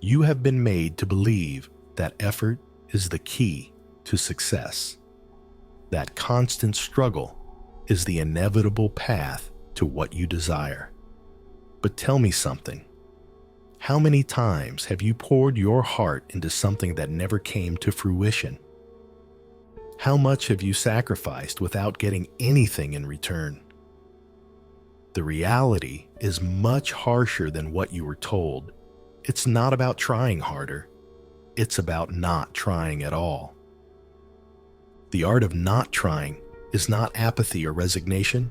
You have been made to believe that effort is the key to success, that constant struggle is the inevitable path to what you desire. But tell me something. How many times have you poured your heart into something that never came to fruition? How much have you sacrificed without getting anything in return? The reality is much harsher than what you were told. It's not about trying harder. It's about not trying at all. The art of not trying is not apathy or resignation.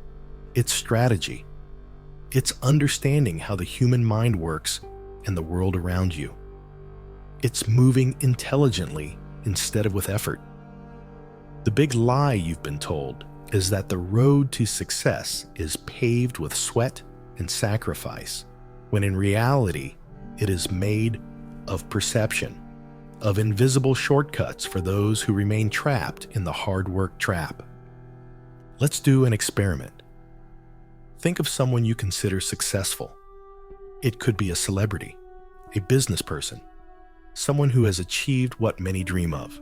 It's strategy. It's understanding how the human mind works and the world around you. It's moving intelligently instead of with effort. The big lie you've been told is that the road to success is paved with sweat and sacrifice, when in reality, it is made of perception, of invisible shortcuts for those who remain trapped in the hard work trap. Let's do an experiment. Think of someone you consider successful. It could be a celebrity, a business person, someone who has achieved what many dream of.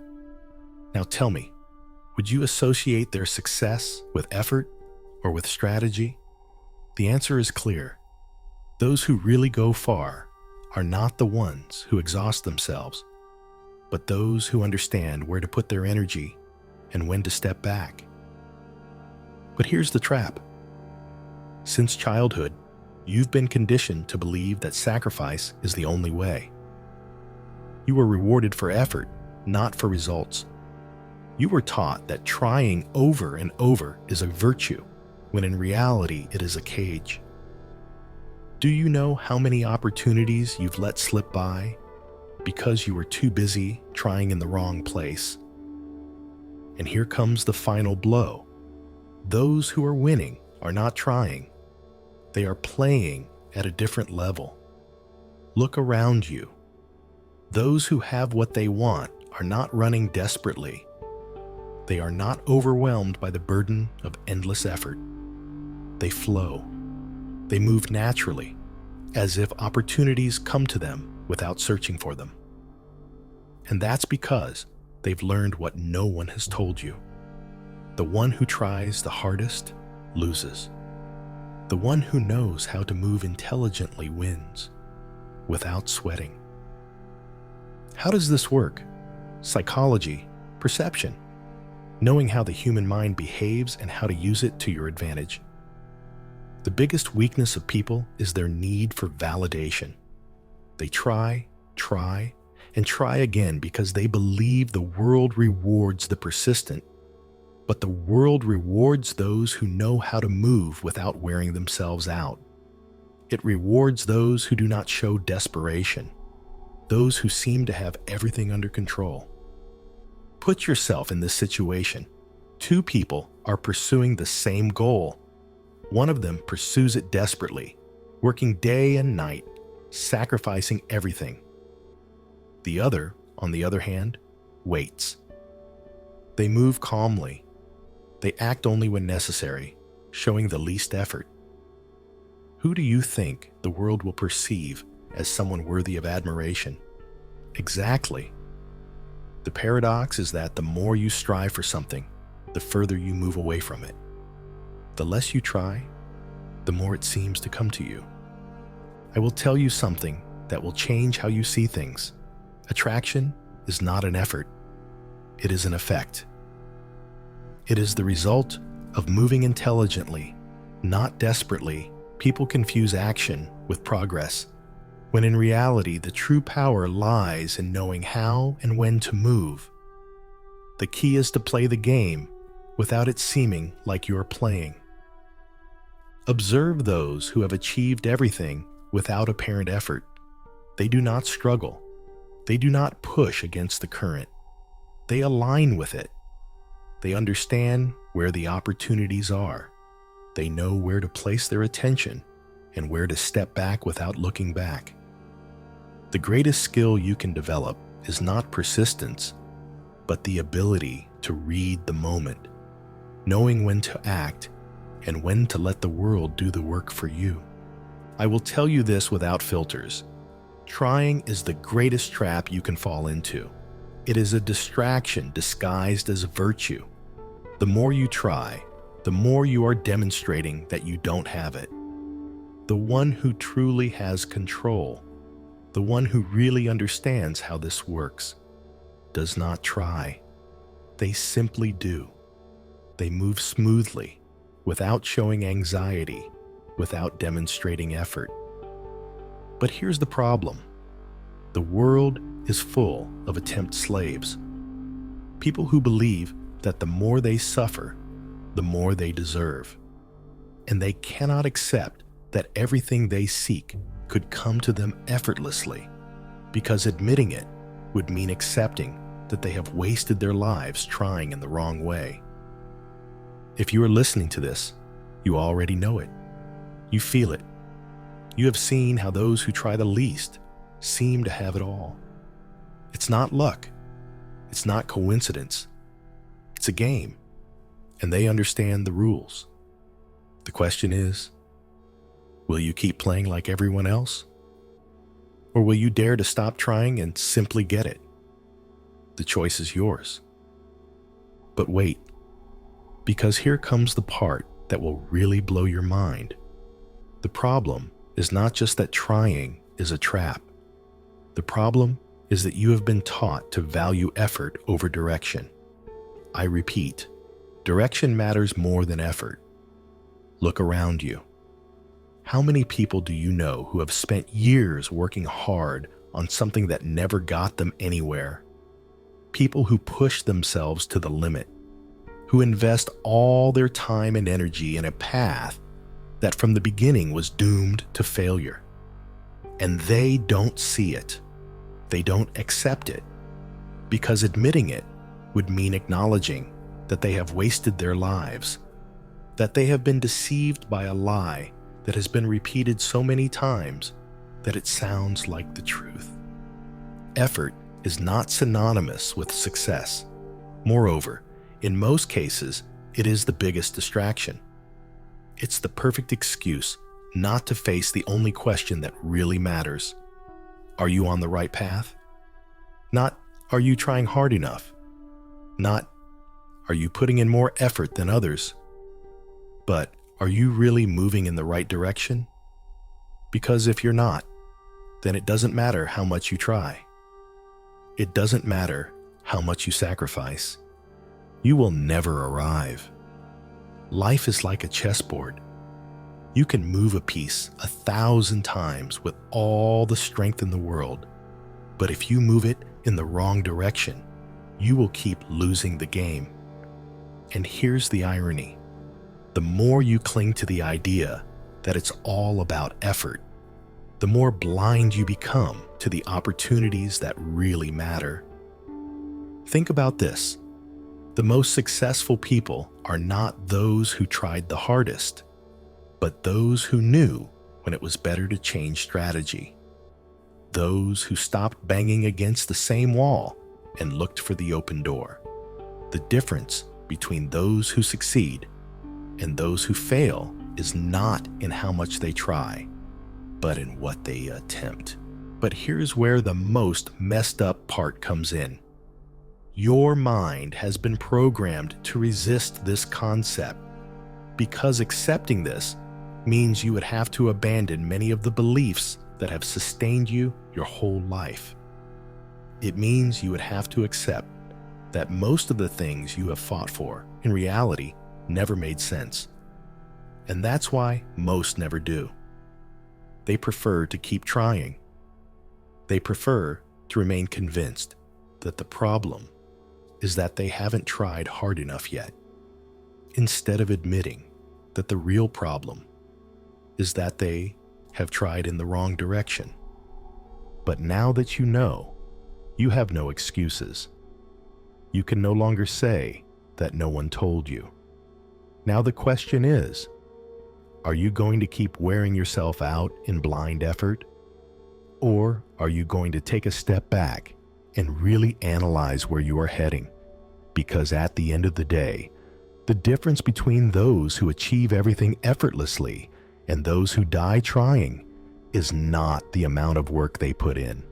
Now tell me, would you associate their success with effort or with strategy? The answer is clear. Those who really go far are not the ones who exhaust themselves, but those who understand where to put their energy and when to step back. But here's the trap. Since childhood, you've been conditioned to believe that sacrifice is the only way. You were rewarded for effort, not for results. You were taught that trying over and over is a virtue, when in reality it is a cage. Do you know how many opportunities you've let slip by because you were too busy trying in the wrong place? And here comes the final blow. Those who are winning are not trying. They are playing at a different level. Look around you. Those who have what they want are not running desperately. They are not overwhelmed by the burden of endless effort. They flow. They move naturally, as if opportunities come to them without searching for them. And that's because they've learned what no one has told you. The one who tries the hardest loses. The one who knows how to move intelligently wins, without sweating. How does this work? Psychology, perception, knowing how the human mind behaves and how to use it to your advantage. The biggest weakness of people is their need for validation. They try, and try again because they believe the world rewards the persistent. But the world rewards those who know how to move without wearing themselves out. It rewards those who do not show desperation, those who seem to have everything under control. Put yourself in this situation. Two people are pursuing the same goal. One of them pursues it desperately, working day and night, sacrificing everything. The other, on the other hand, waits. They move calmly. They act only when necessary, showing the least effort. Who do you think the world will perceive as someone worthy of admiration? Exactly. The paradox is that the more you strive for something, the further you move away from it. The less you try, the more it seems to come to you. I will tell you something that will change how you see things. Attraction is not an effort. It is an effect. It is the result of moving intelligently, not desperately. People confuse action with progress, when in reality the true power lies in knowing how and when to move. The key is to play the game without it seeming like you are playing. Observe those who have achieved everything without apparent effort. They do not struggle. They do not push against the current. They align with it. They understand where the opportunities are. They know where to place their attention and where to step back without looking back. The greatest skill you can develop is not persistence, but the ability to read the moment, knowing when to act and when to let the world do the work for you. I will tell you this without filters. Trying is the greatest trap you can fall into. It is a distraction disguised as virtue. The more you try, the more you are demonstrating that you don't have it. The one who truly has control, the one who really understands how this works, does not try. They simply do. They move smoothly, without showing anxiety, without demonstrating effort. But here's the problem. The world is full of attempt slaves. People who believe that the more they suffer, the more they deserve. And they cannot accept that everything they seek could come to them effortlessly, because admitting it would mean accepting that they have wasted their lives trying in the wrong way. If you are listening to this, you already know it. You feel it. You have seen how those who try the least seem to have it all. It's not luck. It's not coincidence. It's a game, and they understand the rules. The question is, will you keep playing like everyone else? Or will you dare to stop trying and simply get it? The choice is yours. But wait, because here comes the part that will really blow your mind. The problem is not just that trying is a trap. The problem is that you have been taught to value effort over direction. I repeat, direction matters more than effort. Look around you. How many people do you know who have spent years working hard on something that never got them anywhere? People who push themselves to the limit, who invest all their time and energy in a path that from the beginning was doomed to failure. And they don't see it. They don't accept it, because admitting it would mean acknowledging that they have wasted their lives, that they have been deceived by a lie that has been repeated so many times that it sounds like the truth. Effort is not synonymous with success. Moreover, in most cases, it is the biggest distraction. It's the perfect excuse not to face the only question that really matters. Are you on the right path? Not, are you trying hard enough? Not, are you putting in more effort than others? But, are you really moving in the right direction? Because if you're not, then it doesn't matter how much you try. It doesn't matter how much you sacrifice. You will never arrive. Life is like a chessboard. You can move a piece 1,000 times with all the strength in the world, but if you move it in the wrong direction, you will keep losing the game. And here's the irony. The more you cling to the idea that it's all about effort, the more blind you become to the opportunities that really matter. Think about this. The most successful people are not those who tried the hardest, but those who knew when it was better to change strategy. Those who stopped banging against the same wall and looked for the open door. The difference between those who succeed and those who fail is not in how much they try, but in what they attempt. But here's where the most messed up part comes in. Your mind has been programmed to resist this concept, because accepting this means you would have to abandon many of the beliefs that have sustained you your whole life. It means you would have to accept that most of the things you have fought for, in reality, never made sense. And that's why most never do. They prefer to keep trying. They prefer to remain convinced that the problem is that they haven't tried hard enough yet, instead of admitting that the real problem is that they have tried in the wrong direction. But now that you know, you have no excuses. You can no longer say that no one told you. Now the question is, are you going to keep wearing yourself out in blind effort? Or are you going to take a step back and really analyze where you are heading? Because at the end of the day, the difference between those who achieve everything effortlessly and those who die trying is not the amount of work they put in.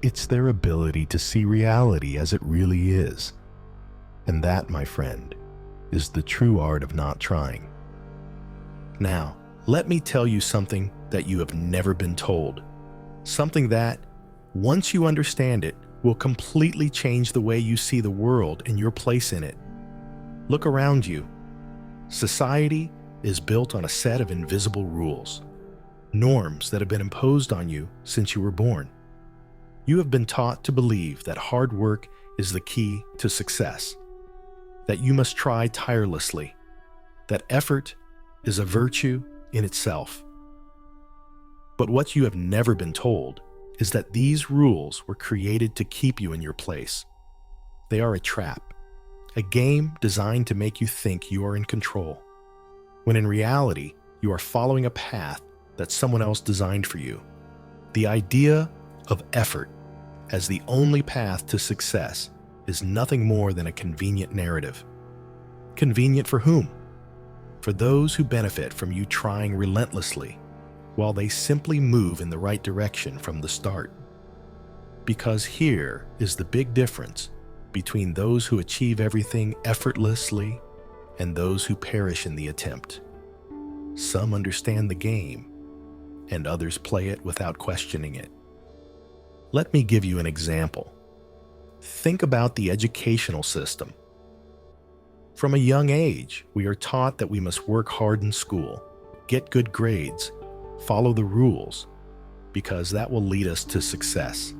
It's their ability to see reality as it really is. And that, my friend, is the true art of not trying. Now, let me tell you something that you have never been told. Something that, once you understand it, will completely change the way you see the world and your place in it. Look around you. Society is built on a set of invisible rules, norms that have been imposed on you since you were born. You have been taught to believe that hard work is the key to success, that you must try tirelessly, that effort is a virtue in itself. But what you have never been told is that these rules were created to keep you in your place. They are a trap, a game designed to make you think you are in control, when in reality, you are following a path that someone else designed for you. The idea of effort as the only path to success is nothing more than a convenient narrative. Convenient for whom? For those who benefit from you trying relentlessly, while they simply move in the right direction from the start. Because here is the big difference between those who achieve everything effortlessly and those who perish in the attempt. Some understand the game, and others play it without questioning it. Let me give you an example. Think about the educational system. From a young age, we are taught that we must work hard in school, get good grades, follow the rules, because that will lead us to success.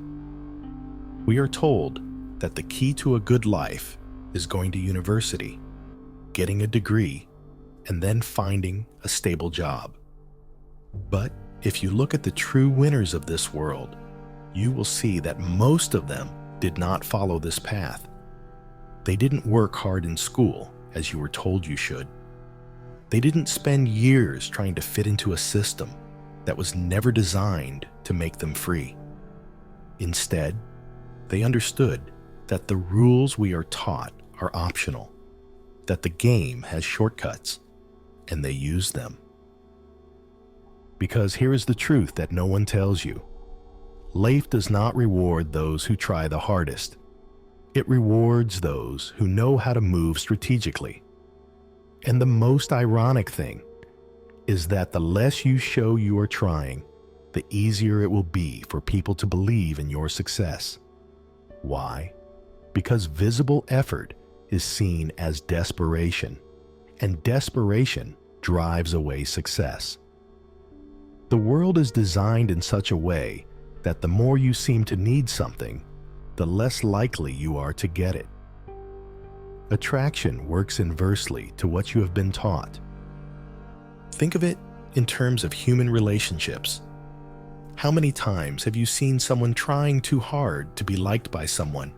We are told that the key to a good life is going to university, getting a degree, and then finding a stable job. But if you look at the true winners of this world, you will see that most of them did not follow this path. They didn't work hard in school as you were told you should. They didn't spend years trying to fit into a system that was never designed to make them free. Instead, they understood that the rules we are taught are optional, that the game has shortcuts, and they use them. Because here is the truth that no one tells you. Life does not reward those who try the hardest. It rewards those who know how to move strategically. And the most ironic thing is that the less you show you are trying, the easier it will be for people to believe in your success. Why? Because visible effort is seen as desperation, and desperation drives away success. The world is designed in such a way that the more you seem to need something, the less likely you are to get it. Attraction works inversely to what you have been taught. Think of it in terms of human relationships. How many times have you seen someone trying too hard to be liked by someone,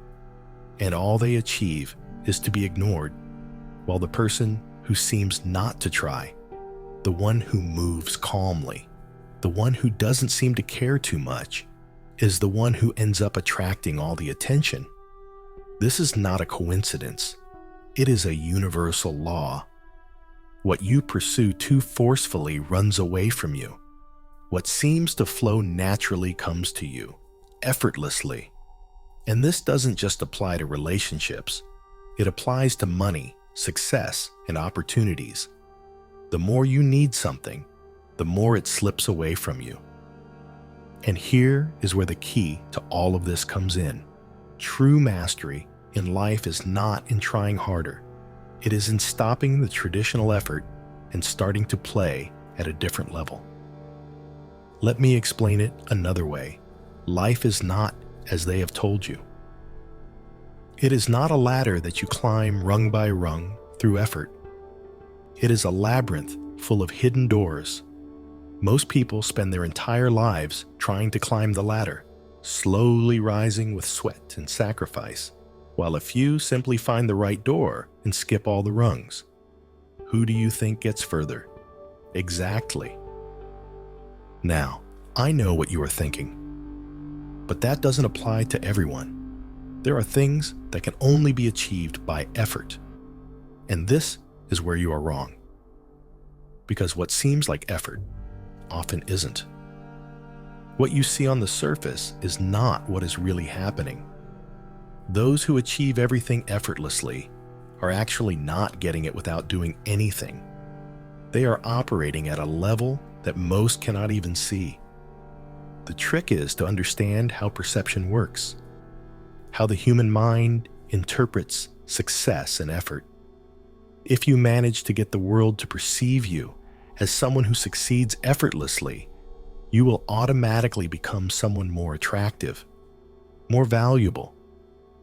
and all they achieve is to be ignored, while the person who seems not to try, the one who moves calmly, the one who doesn't seem to care too much, is the one who ends up attracting all the attention? This is not a coincidence. It is a universal law. What you pursue too forcefully runs away from you. What seems to flow naturally comes to you, effortlessly. And this doesn't just apply to relationships. It applies to money, success, and opportunities. The more you need something, the more it slips away from you. And here is where the key to all of this comes in. True mastery in life is not in trying harder. It is in stopping the traditional effort and starting to play at a different level. Let me explain it another way. Life is not as they have told you. It is not a ladder that you climb rung by rung through effort. It is a labyrinth full of hidden doors. Most people spend their entire lives trying to climb the ladder, slowly rising with sweat and sacrifice, while a few simply find the right door and skip all the rungs. Who do you think gets further? Exactly. Now, I know what you are thinking, but that doesn't apply to everyone. There are things that can only be achieved by effort, and this is where you are wrong. Because what seems like effort often isn't. What you see on the surface is not what is really happening. Those who achieve everything effortlessly are actually not getting it without doing anything. They are operating at a level that most cannot even see. The trick is to understand how perception works, how the human mind interprets success and effort. If you manage to get the world to perceive you as someone who succeeds effortlessly, you will automatically become someone more attractive, more valuable,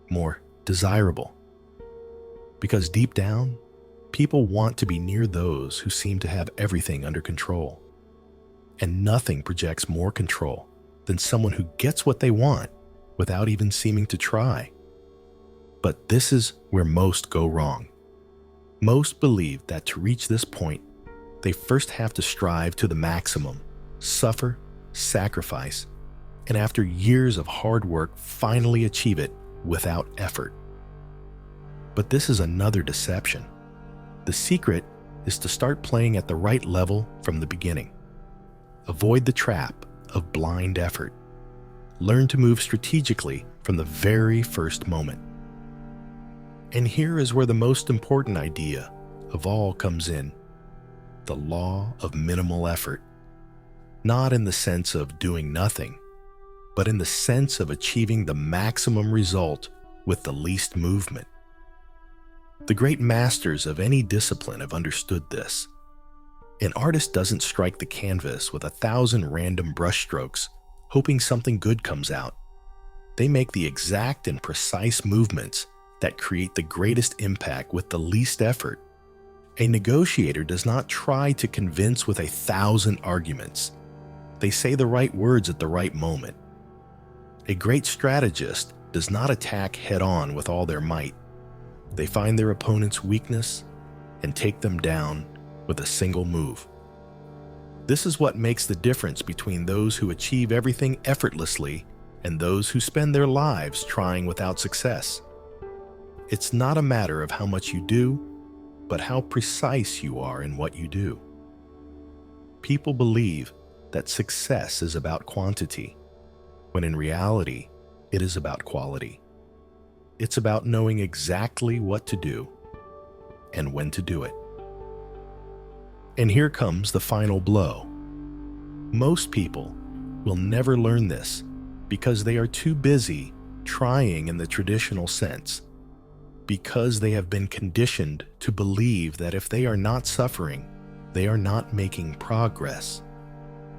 more desirable. Because deep down, people want to be near those who seem to have everything under control. And nothing projects more control than someone who gets what they want without even seeming to try. But this is where most go wrong. Most believe that to reach this point, they first have to strive to the maximum, suffer, sacrifice, and after years of hard work, finally achieve it without effort. But this is another deception. The secret is to start playing at the right level from the beginning. Avoid the trap of blind effort. Learn to move strategically from the very first moment. And here is where the most important idea of all comes in: the law of minimal effort. Not in the sense of doing nothing, but in the sense of achieving the maximum result with the least movement. The great masters of any discipline have understood this. An artist doesn't strike the canvas with 1,000 random brushstrokes, hoping something good comes out. They make the exact and precise movements that create the greatest impact with the least effort. A negotiator does not try to convince with 1,000 arguments. They say the right words at the right moment. A great strategist does not attack head-on with all their might. They find their opponent's weakness and take them down with a single move. This is what makes the difference between those who achieve everything effortlessly and those who spend their lives trying without success. It's not a matter of how much you do, but how precise you are in what you do. People believe that success is about quantity, when in reality, it is about quality. It's about knowing exactly what to do and when to do it. And here comes the final blow. Most people will never learn this because they are too busy trying in the traditional sense, because they have been conditioned to believe that if they are not suffering, they are not making progress,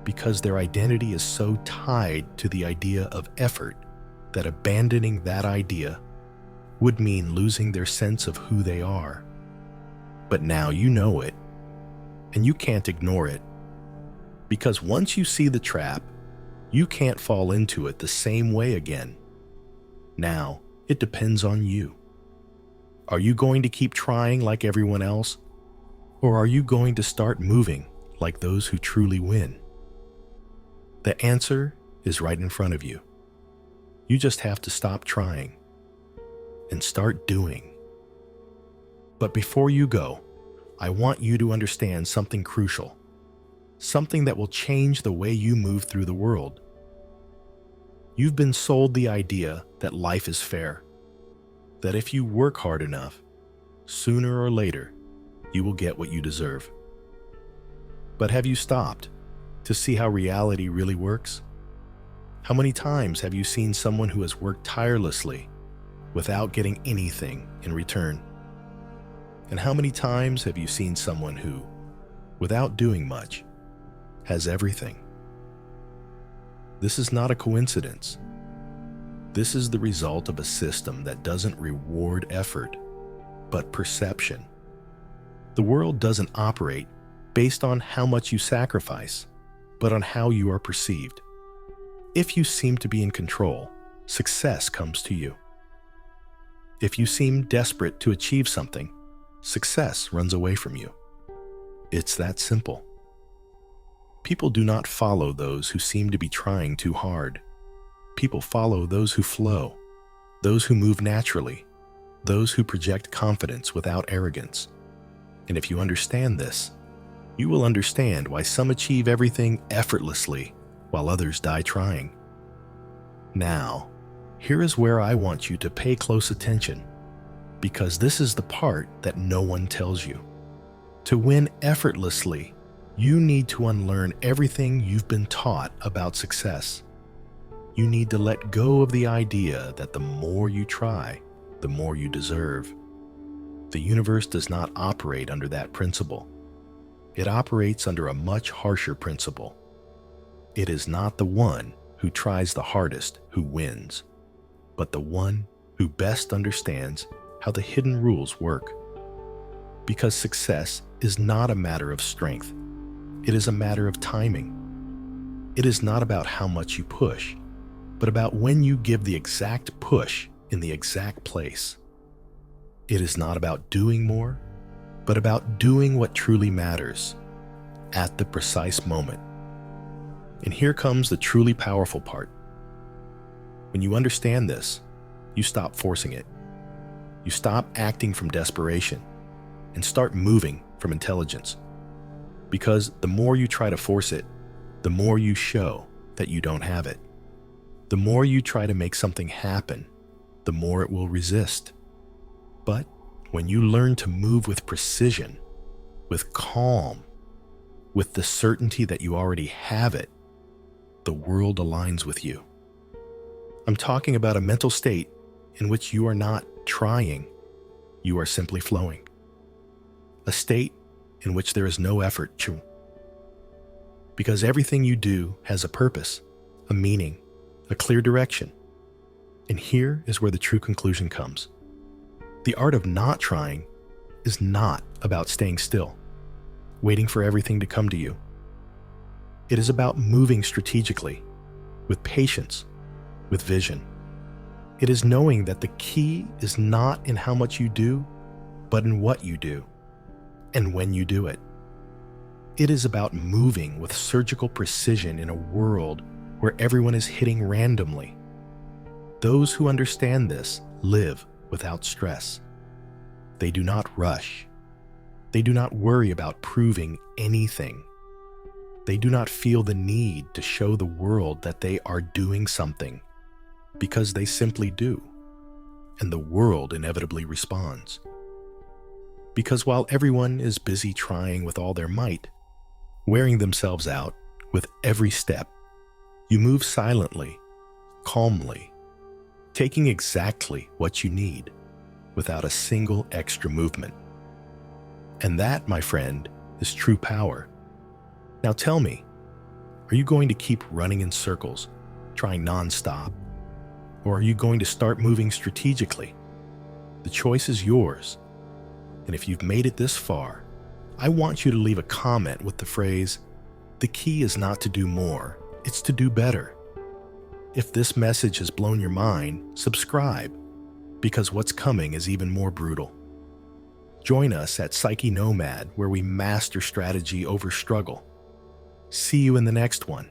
because their identity is so tied to the idea of effort that abandoning that idea would mean losing their sense of who they are. But now you know it, and you can't ignore it, because once you see the trap, you can't fall into it the same way again. Now, it depends on you. Are you going to keep trying like everyone else, or are you going to start moving like those who truly win? The answer is right in front of you. You just have to stop trying and start doing. But before you go, I want you to understand something crucial, something that will change the way you move through the world. You've been sold the idea that life is fair, that if you work hard enough, sooner or later, you will get what you deserve. But have you stopped to see how reality really works? How many times have you seen someone who has worked tirelessly without getting anything in return? And how many times have you seen someone who, without doing much, has everything? This is not a coincidence. This is the result of a system that doesn't reward effort, but perception. The world doesn't operate based on how much you sacrifice, but on how you are perceived. If you seem to be in control, success comes to you. If you seem desperate to achieve something, success runs away from you. It's that simple. People do not follow those who seem to be trying too hard. People follow those who flow, those who move naturally, those who project confidence without arrogance. And if you understand this, you will understand why some achieve everything effortlessly while others die trying. Now, here is where I want you to pay close attention, because this is the part that no one tells you. To win effortlessly, you need to unlearn everything you've been taught about success. You need to let go of the idea that the more you try, the more you deserve. The universe does not operate under that principle. It operates under a much harsher principle. It is not the one who tries the hardest who wins, but the one who best understands how the hidden rules work. Because success is not a matter of strength. It is a matter of timing. It is not about how much you push, but about when you give the exact push in the exact place. It is not about doing more, but about doing what truly matters at the precise moment. And here comes the truly powerful part. When you understand this, you stop forcing it. You stop acting from desperation and start moving from intelligence. Because the more you try to force it, the more you show that you don't have it. The more you try to make something happen, the more it will resist. But when you learn to move with precision, with calm, with the certainty that you already have it, the world aligns with you. I'm talking about a mental state in which you are not trying, you are simply flowing. A state in which there is no effort, because everything you do has a purpose, a meaning, a clear direction. And here is where the true conclusion comes. The art of not trying is not about staying still, waiting for everything to come to you. It is about moving strategically, with patience, with vision. It is knowing that the key is not in how much you do, but in what you do, and when you do it. It is about moving with surgical precision in a world where everyone is hitting randomly. Those who understand this live without stress. They do not rush. They do not worry about proving anything. They do not feel the need to show the world that they are doing something, because they simply do, and the world inevitably responds. Because while everyone is busy trying with all their might, wearing themselves out with every step, you move silently, calmly, taking exactly what you need without a single extra movement. And that, my friend, is true power. Now tell me, are you going to keep running in circles, trying nonstop? Or are you going to start moving strategically? The choice is yours. And if you've made it this far, I want you to leave a comment with the phrase, "The key is not to do more, it's to do better." If this message has blown your mind, subscribe, because what's coming is even more brutal. Join us at Psyche Nomad, where we master strategy over struggle. See you in the next one.